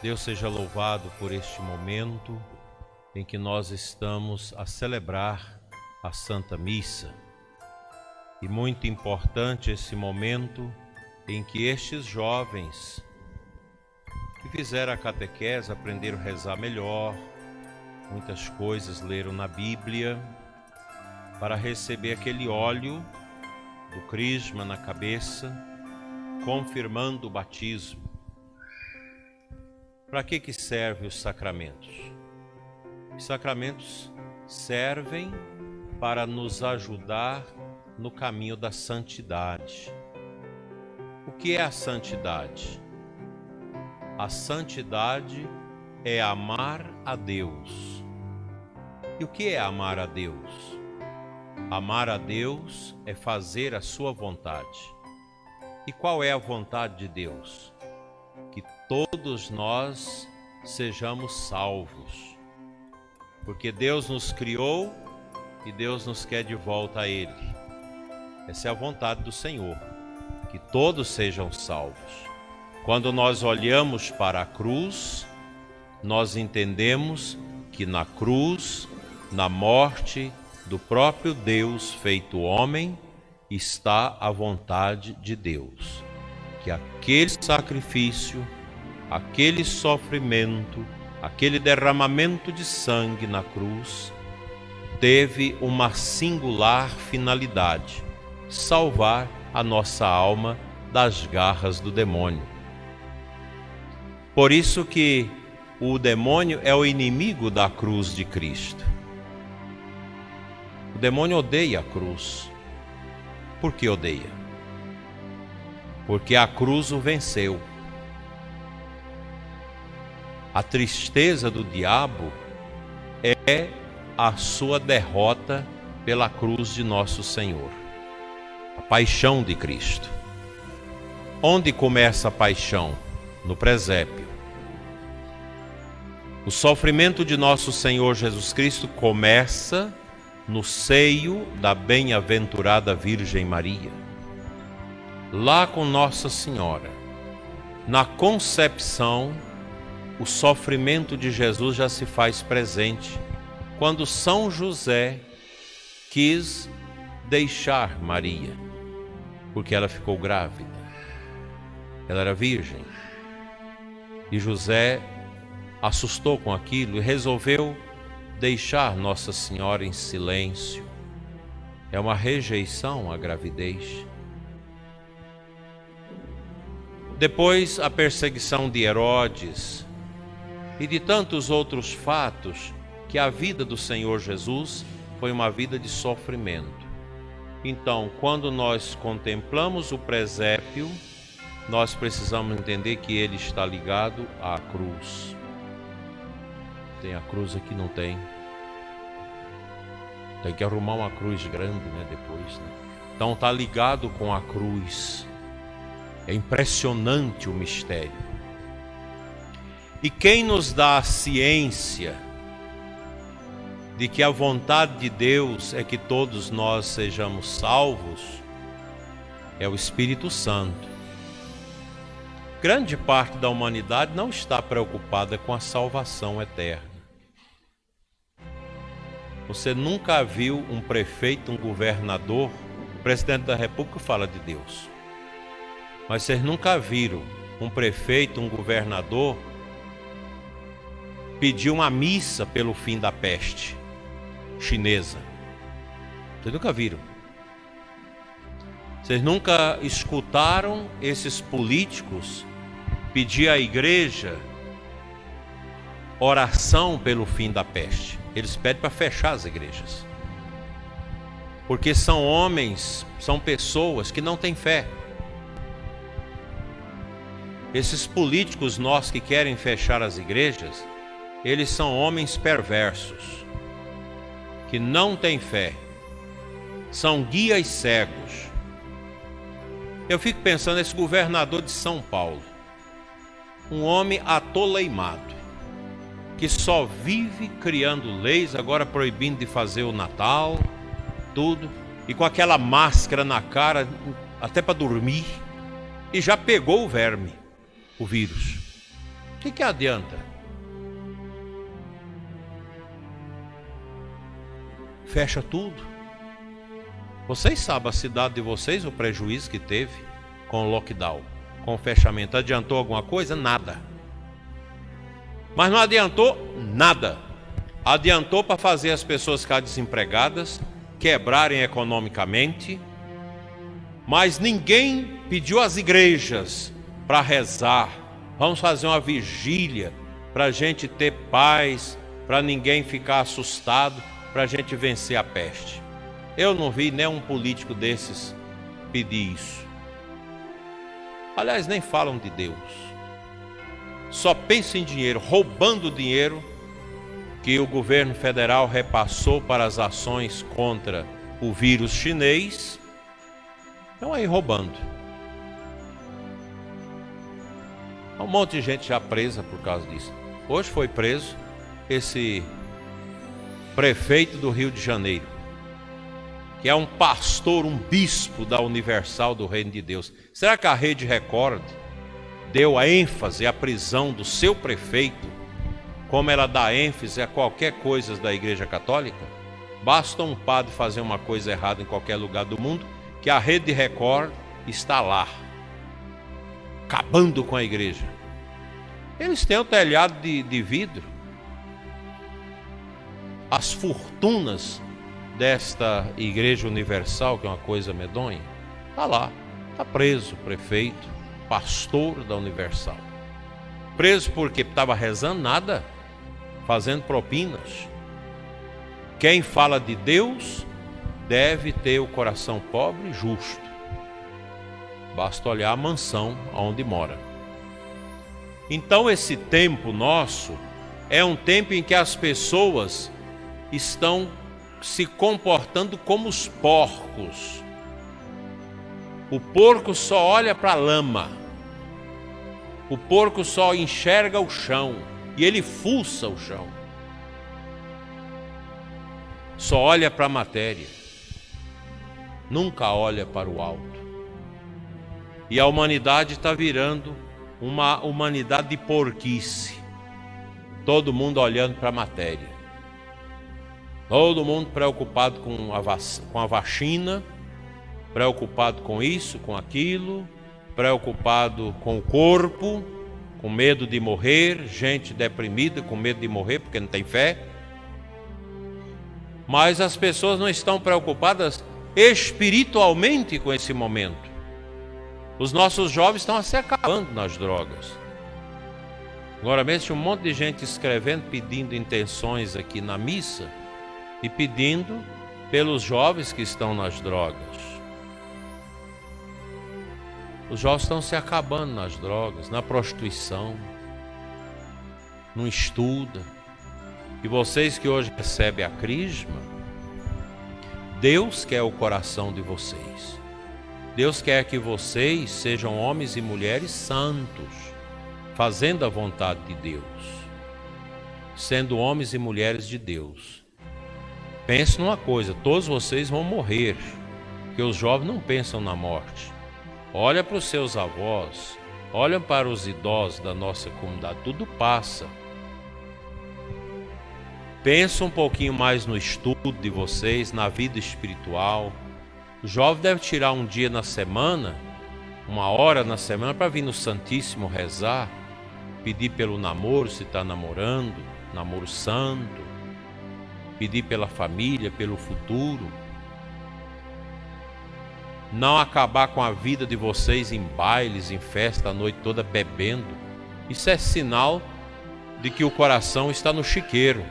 Deus seja louvado por este momento em que nós estamos a celebrar a Santa Missa. E muito importante esse momento em que estes jovens que fizeram a catequese aprenderam a rezar melhor, muitas coisas leram na Bíblia, para receber aquele óleo do crisma na cabeça, confirmando o batismo. Para que servem os sacramentos? Os sacramentos servem para nos ajudar no caminho da santidade. O que é a santidade? A santidade é amar a Deus. E o que é amar a Deus? Amar a Deus é fazer a sua vontade. E qual é a vontade de Deus? Que todos nós sejamos salvos, porque Deus nos criou e Deus nos quer de volta a Ele. Essa é a vontade do Senhor, que todos sejam salvos. Quando nós olhamos para a cruz, nós entendemos que na cruz, na morte do próprio Deus feito homem, está a vontade de Deus. Que aquele sacrifício, aquele sofrimento, aquele derramamento de sangue na cruz, teve uma singular finalidade: salvar a nossa alma das garras do demônio. Por isso que o demônio é o inimigo da cruz de Cristo. O demônio odeia a cruz. Por que odeia? Porque a cruz o venceu. A tristeza do diabo é a sua derrota pela cruz de nosso Senhor. A paixão de Cristo. Onde começa a paixão? No presépio. O sofrimento de nosso Senhor Jesus Cristo começa no seio da bem-aventurada Virgem Maria. Lá com Nossa Senhora, na concepção, o sofrimento de Jesus já se faz presente, quando São José quis deixar Maria, porque ela ficou grávida. Ela era virgem. E José assustou com aquilo e resolveu deixar Nossa Senhora em silêncio. É uma rejeição à gravidez. Depois, a perseguição de Herodes e de tantos outros fatos, que a vida do Senhor Jesus foi uma vida de sofrimento. Então, quando nós contemplamos o presépio, nós precisamos entender que ele está ligado à cruz. Tem a cruz aqui? Não tem. Tem que arrumar uma cruz grande, depois. Então está ligado com a cruz. É impressionante o mistério. E quem nos dá a ciência de que a vontade de Deus é que todos nós sejamos salvos é o Espírito Santo. Grande parte da humanidade não está preocupada com a salvação eterna. Você nunca viu um prefeito, um governador, o presidente da República fala de Deus. Mas vocês nunca viram um prefeito, um governador pedir uma missa pelo fim da peste chinesa. Vocês nunca viram. Vocês nunca escutaram esses políticos pedir à igreja oração pelo fim da peste. Eles pedem para fechar as igrejas. Porque são homens, são pessoas que não têm fé. Esses políticos nossos que querem fechar as igrejas, eles são homens perversos, que não têm fé, são guias cegos. Eu fico pensando nesse governador de São Paulo, um homem atoleimado, que só vive criando leis, agora proibindo de fazer o Natal, tudo, e com aquela máscara na cara, até para dormir, e já pegou o verme, o vírus. O que adianta? Fecha tudo. Vocês sabem, a cidade de vocês, o prejuízo que teve com o lockdown, com o fechamento. Adiantou alguma coisa? Nada. Mas não adiantou nada. Adiantou para fazer as pessoas ficarem desempregadas, quebrarem economicamente, mas ninguém pediu às igrejas para rezar. Vamos fazer uma vigília para a gente ter paz, para ninguém ficar assustado, para a gente vencer a peste. Eu não vi nenhum político desses pedir isso. Aliás, nem falam de Deus. Só pensam em dinheiro, roubando o dinheiro que o governo federal repassou para as ações contra o vírus chinês. Estão aí roubando. Há um monte de gente já presa por causa disso. Hoje foi preso esse prefeito do Rio de Janeiro, que é um pastor, um bispo da Universal do Reino de Deus. Será que a Rede Record deu a ênfase à prisão do seu prefeito, como ela dá ênfase a qualquer coisa da Igreja Católica? Basta um padre fazer uma coisa errada em qualquer lugar do mundo, que a Rede Record está lá, acabando com a igreja. Eles têm o telhado de vidro. As fortunas desta Igreja Universal, que é uma coisa medonha, está lá, está preso o prefeito, pastor da Universal. Preso porque estava rezando? Nada, fazendo propinas. Quem fala de Deus deve ter o coração pobre e justo. Basta olhar a mansão onde mora. Então esse tempo nosso é um tempo em que as pessoas estão se comportando como os porcos. O porco só olha para a lama. O porco só enxerga o chão e ele fuça o chão. Só olha para a matéria. Nunca olha para o alto. E a humanidade está virando uma humanidade de porquice. Todo mundo olhando para a matéria. Todo mundo preocupado com a vacina, preocupado com isso, com aquilo, preocupado com o corpo, com medo de morrer, gente deprimida, com medo de morrer porque não tem fé. Mas as pessoas não estão preocupadas espiritualmente com esse momento. Os nossos jovens estão se acabando nas drogas. Agora mesmo tinha um monte de gente escrevendo, pedindo intenções aqui na missa, e pedindo pelos jovens que estão nas drogas. Os jovens estão se acabando nas drogas, na prostituição, não estuda. E vocês que hoje recebem a crisma, Deus quer o coração de vocês. Deus quer que vocês sejam homens e mulheres santos, fazendo a vontade de Deus, sendo homens e mulheres de Deus. Pense numa coisa, todos vocês vão morrer, porque os jovens não pensam na morte. Olha para os seus avós, olha para os idosos da nossa comunidade, tudo passa. Pensa um pouquinho mais no estudo de vocês, na vida espiritual. O jovem deve tirar um dia na semana, uma hora na semana, para vir no Santíssimo rezar, pedir pelo namoro, se está namorando, namoro santo, pedir pela família, pelo futuro. Não acabar com a vida de vocês em bailes, em festa, a noite toda bebendo. Isso é sinal de que o coração está no chiqueiro.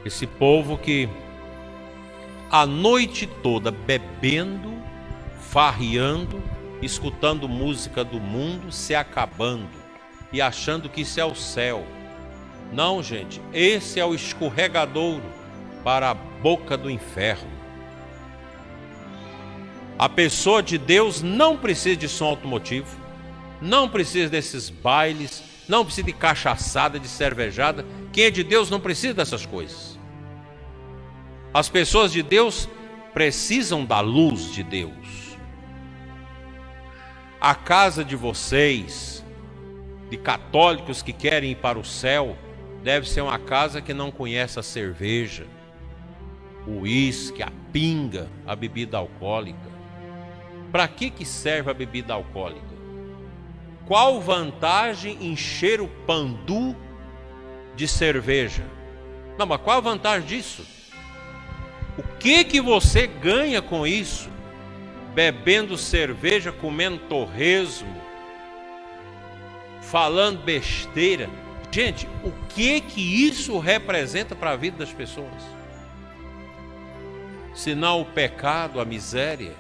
Esse povo que a noite toda bebendo, farreando, escutando música do mundo, se acabando e achando que isso é o céu. Não, gente, esse é o escorregadouro para a boca do inferno. A pessoa de Deus não precisa de som automotivo, não precisa desses bailes, não precisa de cachaçada, de cervejada. Quem é de Deus não precisa dessas coisas. As pessoas de Deus precisam da luz de Deus. A casa de vocês, de católicos que querem ir para o céu, deve ser uma casa que não conhece a cerveja, o uísque, a pinga, a bebida alcoólica. Para que serve a bebida alcoólica? Qual vantagem encher o pandu de cerveja? Não, mas qual a vantagem disso? O que você ganha com isso? Bebendo cerveja, comendo torresmo, falando besteira. Gente, o que isso representa para a vida das pessoas? Senão o pecado, a miséria,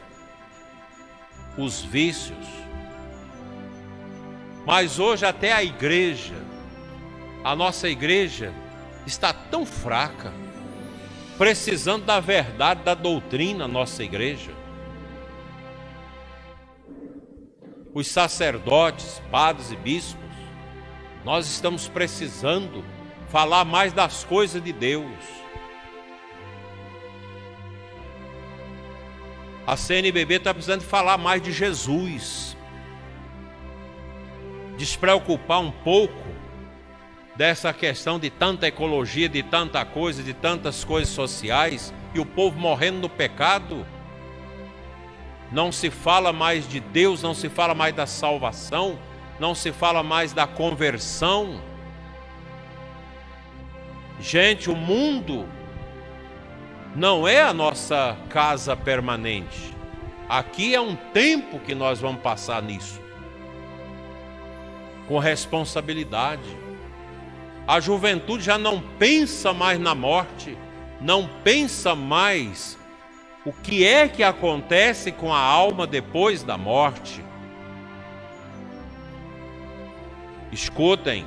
os vícios. Mas hoje até a igreja, a nossa igreja está tão fraca, precisando da verdade, da doutrina, nossa igreja. Os sacerdotes, padres e bispos, nós estamos precisando falar mais das coisas de Deus. A CNBB está precisando falar mais de Jesus. Despreocupar um pouco dessa questão de tanta ecologia, de tanta coisa, de tantas coisas sociais, e o povo morrendo no pecado. Não se fala mais de Deus, não se fala mais da salvação, não se fala mais da conversão. Gente, o mundo não é a nossa casa permanente. Aqui é um tempo que nós vamos passar nisso, com responsabilidade. A juventude já não pensa mais na morte, não pensa mais o que é que acontece com a alma depois da morte. Escutem,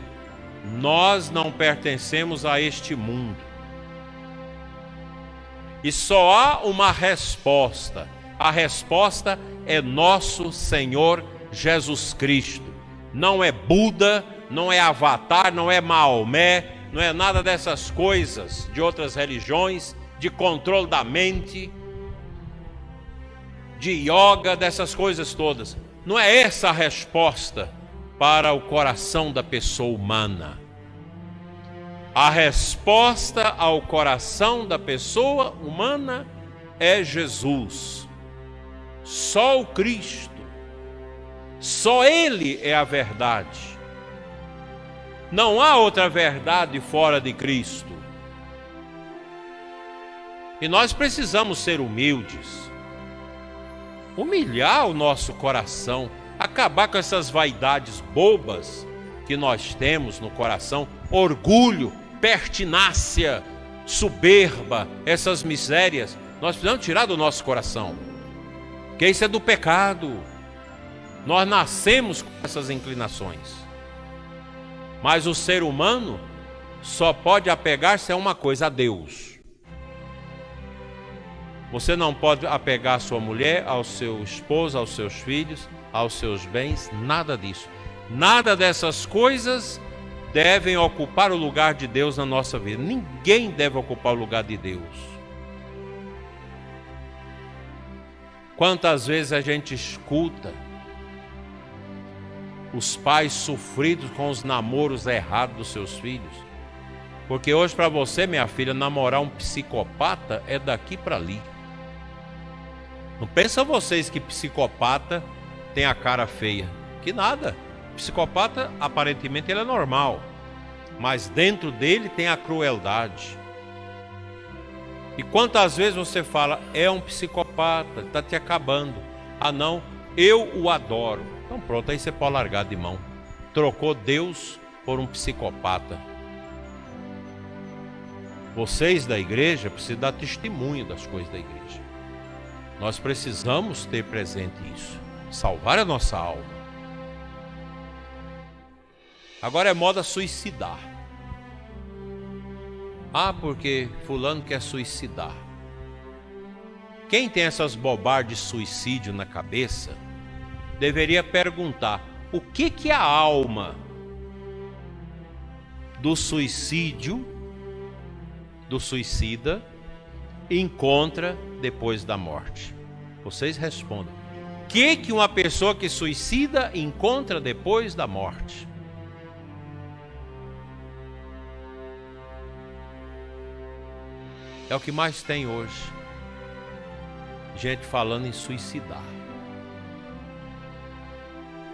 nós não pertencemos a este mundo. E só há uma resposta. A resposta é nosso Senhor Jesus Cristo. Não é Buda, não é Avatar, não é Maomé, não é nada dessas coisas de outras religiões, de controle da mente, de yoga, dessas coisas todas. Não é essa a resposta para o coração da pessoa humana. A resposta ao coração da pessoa humana é Jesus. Só o Cristo. Só Ele é a verdade. Não há outra verdade fora de Cristo. E nós precisamos ser humildes. Humilhar o nosso coração. Acabar com essas vaidades bobas que nós temos no coração. Orgulho, pertinácia, soberba, essas misérias. Nós precisamos tirar do nosso coração. Porque isso é do pecado. Nós nascemos com essas inclinações. Mas o ser humano só pode apegar-se a uma coisa, a Deus. Você não pode apegar a sua mulher, ao seu esposo, aos seus filhos, aos seus bens, nada disso. Nada dessas coisas devem ocupar o lugar de Deus na nossa vida. Ninguém deve ocupar o lugar de Deus. Quantas vezes a gente escuta os pais sofridos com os namoros errados dos seus filhos? Porque hoje para você, minha filha, namorar um psicopata é daqui para ali. Não pensa vocês que psicopata tem a cara feia. Que nada. Psicopata, aparentemente, ele é normal. Mas dentro dele tem a crueldade. E quantas vezes você fala, é um psicopata, está te acabando. Ah não, eu o adoro. Então pronto, aí você pode largar de mão. Trocou Deus por um psicopata. Vocês da igreja precisam dar testemunho das coisas da igreja. Nós precisamos ter presente isso. Salvar a nossa alma. Agora é moda suicidar. Ah, porque fulano quer suicidar. Quem tem essas bobagens de suicídio na cabeça deveria perguntar: o que a alma do suicida encontra depois da morte? Vocês respondam. O que uma pessoa que suicida encontra depois da morte? É o que mais tem hoje. Gente falando em suicidar,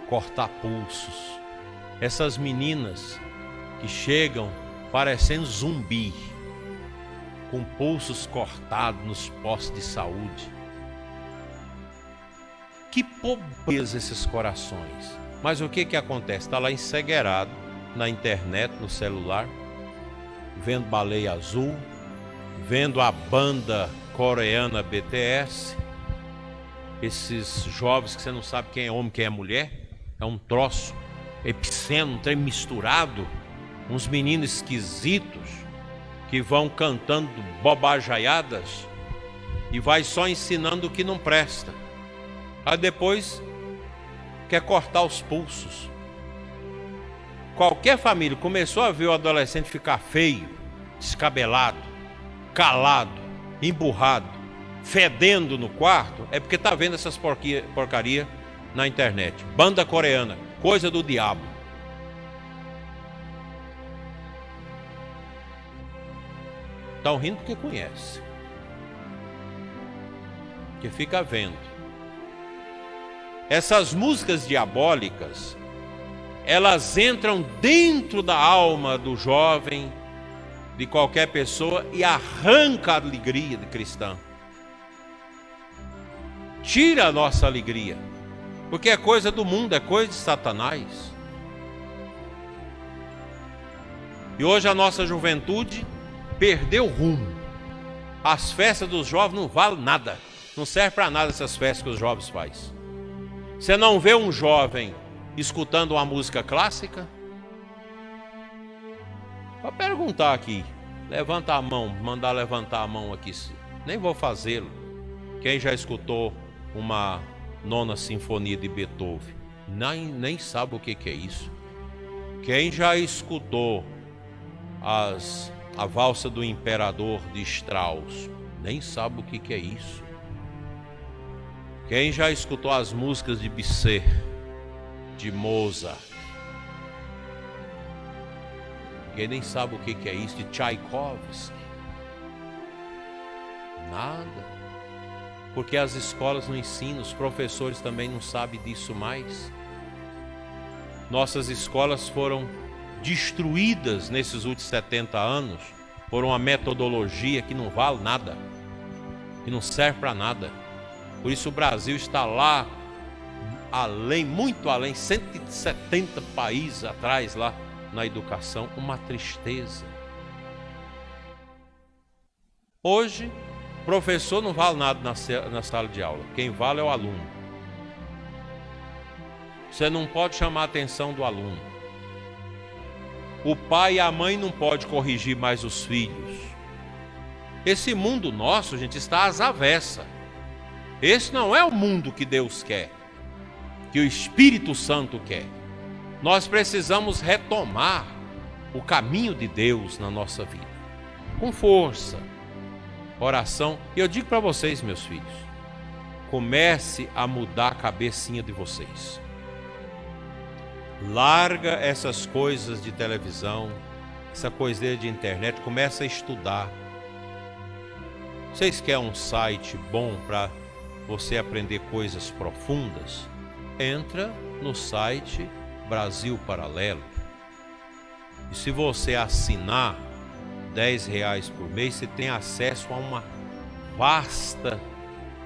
cortar pulsos. Essas meninas que chegam parecendo zumbi, com pulsos cortados nos postos de saúde. Que pobreza esses corações. Mas o que acontece? Está lá encegueirado na internet, no celular, vendo Baleia Azul, vendo a banda coreana BTS, esses jovens que você não sabe quem é homem, quem é mulher, é um troço epiceno, um trem misturado, uns meninos esquisitos que vão cantando bobajaiadas e vai só ensinando o que não presta. Aí depois quer cortar os pulsos. Qualquer família começou a ver o adolescente ficar feio, descabelado, calado, emburrado, fedendo no quarto, é porque está vendo essas porcaria na internet. Banda coreana, coisa do diabo. Estão rindo porque conhece, que fica vendo. Essas músicas diabólicas, elas entram dentro da alma do jovem, de qualquer pessoa, e arranca a alegria de cristã. Tira a nossa alegria, porque é coisa do mundo, é coisa de Satanás. E hoje a nossa juventude perdeu o rumo. As festas dos jovens não valem nada, não serve para nada essas festas que os jovens fazem. Você não vê um jovem escutando uma música clássica? Vou perguntar aqui, levanta a mão, mandar levantar a mão aqui, nem vou fazê-lo. Quem já escutou uma nona sinfonia de Beethoven? Nem sabe o que é isso. Quem já escutou a valsa do Imperador de Strauss? Nem sabe o que é isso. Quem já escutou as músicas de Bizet, de Mozart? Quem nem sabe o que é isso, de Tchaikovsky? Nada. Porque as escolas não ensinam, os professores também não sabem disso mais. Nossas escolas foram destruídas nesses últimos 70 anos por uma metodologia que não vale nada, que não serve para nada. Por isso o Brasil está lá, além, muito além, 170 países atrás lá na educação, uma tristeza. Hoje, professor não vale nada na sala de aula, quem vale é o aluno. Você não pode chamar a atenção do aluno. O pai e a mãe não podem corrigir mais os filhos. Esse mundo nosso, gente, está às avessas. Esse não é o mundo que Deus quer, que o Espírito Santo quer. Nós precisamos retomar o caminho de Deus na nossa vida, com força, oração. E eu digo para vocês, meus filhos, comece a mudar a cabecinha de vocês. Larga essas coisas de televisão, essa coisinha de internet, comece a estudar. Vocês querem um site bom para você aprender coisas profundas? Entra no site Brasil Paralelo. E se você assinar R$10 por mês, você tem acesso a uma vasta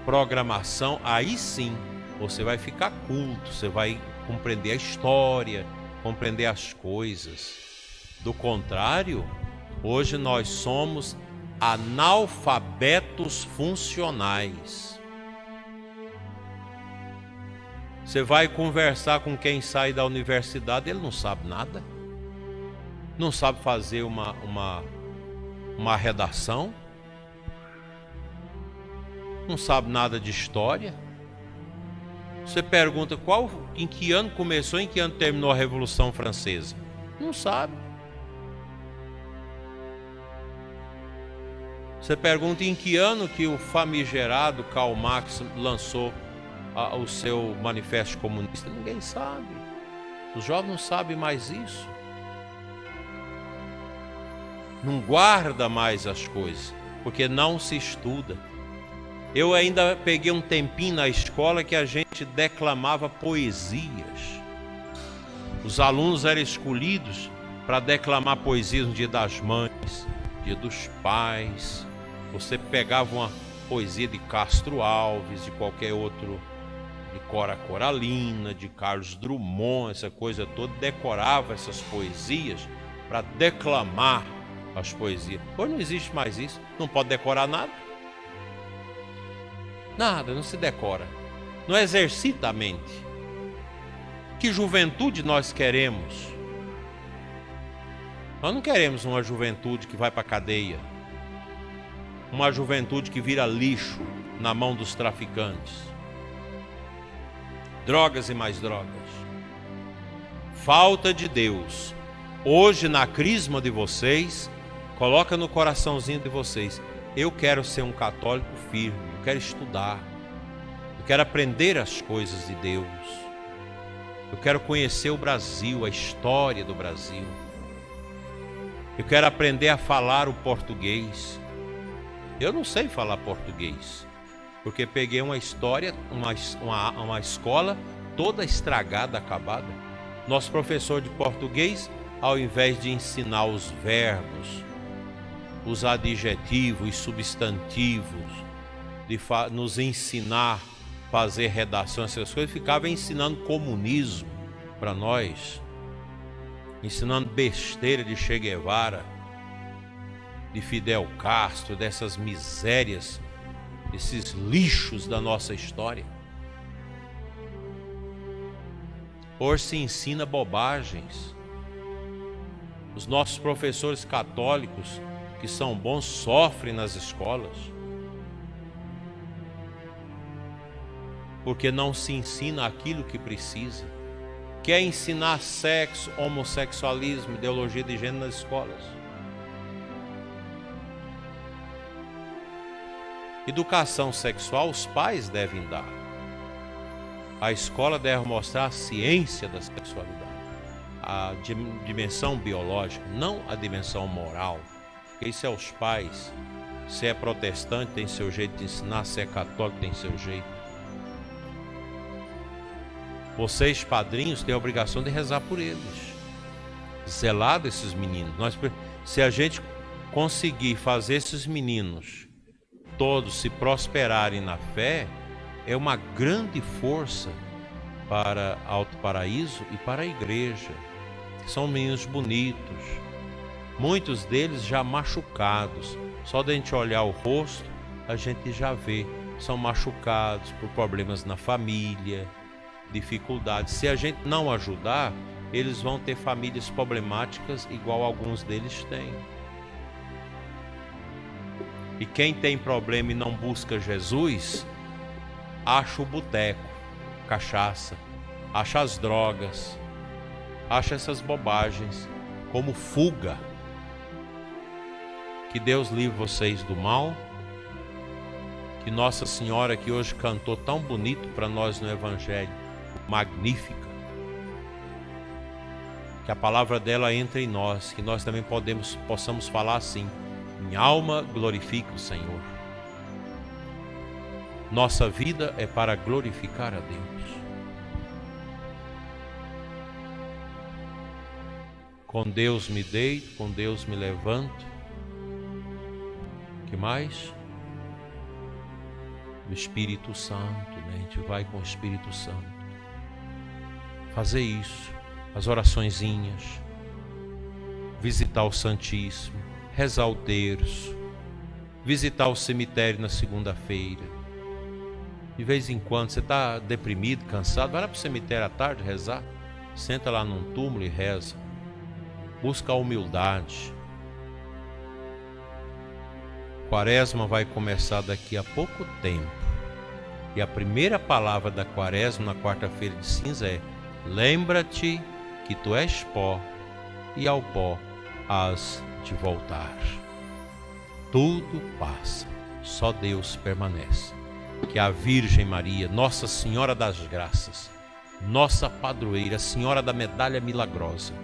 programação. Aí sim, você vai ficar culto, você vai compreender a história, compreender as coisas. Do contrário, hoje nós somos analfabetos funcionais. Você vai conversar com quem sai da universidade, ele não sabe nada. Não sabe fazer uma redação. não sabe nada de história. Você pergunta em que ano começou, em que ano terminou a Revolução Francesa. Não sabe. Você pergunta em que ano que o famigerado Karl Marx lançou o seu manifesto comunista. Ninguém sabe. Os jovens não sabem mais isso. Não guarda mais as coisas, porque não se estuda. Eu ainda peguei um tempinho na escola que a gente declamava poesias. Os alunos eram escolhidos para declamar poesias no Dia das Mães, Dia dos Pais. Você pegava uma poesia de Castro Alves, de qualquer outro, de Cora Coralina, de Carlos Drummond, essa coisa toda, decorava essas poesias para declamar as poesias. Hoje não existe mais isso, não pode decorar nada. Nada, não se decora, não exercita a mente. Que juventude nós queremos? Nós não queremos uma juventude que vai para a cadeia, uma juventude que vira lixo na mão dos traficantes. Drogas e mais drogas. Falta de Deus. Hoje na crisma de vocês, coloca no coraçãozinho de vocês: eu quero ser um católico firme, eu quero estudar, eu quero aprender as coisas de Deus, eu quero conhecer o Brasil, a história do Brasil, eu quero aprender a falar o português. Eu não sei falar português, porque peguei uma história, uma escola toda estragada, acabada. Nosso professor de português, ao invés de ensinar os verbos, os adjetivos, os substantivos, de nos ensinar a fazer redação, essas coisas, ficava ensinando comunismo para nós, ensinando besteira de Che Guevara, de Fidel Castro, dessas misérias, esses lixos da nossa história. Hoje se ensina bobagens. Os nossos professores católicos, que são bons, sofrem nas escolas, porque não se ensina aquilo que precisa. Quer ensinar sexo, homossexualismo, ideologia de gênero nas escolas. Educação sexual os pais devem dar. A escola deve mostrar a ciência da sexualidade, a dimensão biológica, não a dimensão moral. Porque isso é os pais. Se é protestante, tem seu jeito de ensinar. Se é católico, tem seu jeito. Vocês, padrinhos, têm a obrigação de rezar por eles, zelar desses meninos. Se a gente conseguir fazer esses meninos todos se prosperarem na fé, é uma grande força para Alto Paraíso e para a igreja. São meninos bonitos, muitos deles já machucados. Só de a gente olhar o rosto, a gente já vê. São machucados por problemas na família, dificuldades. Se a gente não ajudar, eles vão ter famílias problemáticas igual alguns deles têm. E quem tem problema e não busca Jesus, acha o boteco, cachaça, acha as drogas, acha essas bobagens como fuga. Que Deus livre vocês do mal. Que Nossa Senhora, que hoje cantou tão bonito para nós no Evangelho, magnífica, que a palavra dela entre em nós, que nós também possamos falar assim: minha alma glorifica o Senhor. Nossa vida é para glorificar a Deus. Com Deus me deito, com Deus me levanto. Que mais? O Espírito Santo, né? A gente vai com o Espírito Santo fazer isso, as oraçõezinhas, visitar o Santíssimo, rezar o terço, visitar o cemitério na segunda-feira. De vez em quando você está deprimido, cansado, vai lá para o cemitério à tarde rezar, senta lá num túmulo e reza. Busca a humildade. Quaresma vai começar daqui a pouco tempo. E a primeira palavra da Quaresma na quarta-feira de cinza é: lembra-te que tu és pó e ao pó hás de voltar. Tudo passa, só Deus permanece. Que a Virgem Maria, Nossa Senhora das Graças, nossa padroeira, Senhora da Medalha Milagrosa,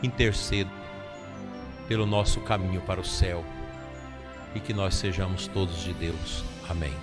interceda pelo nosso caminho para o céu e que nós sejamos todos de Deus. Amém.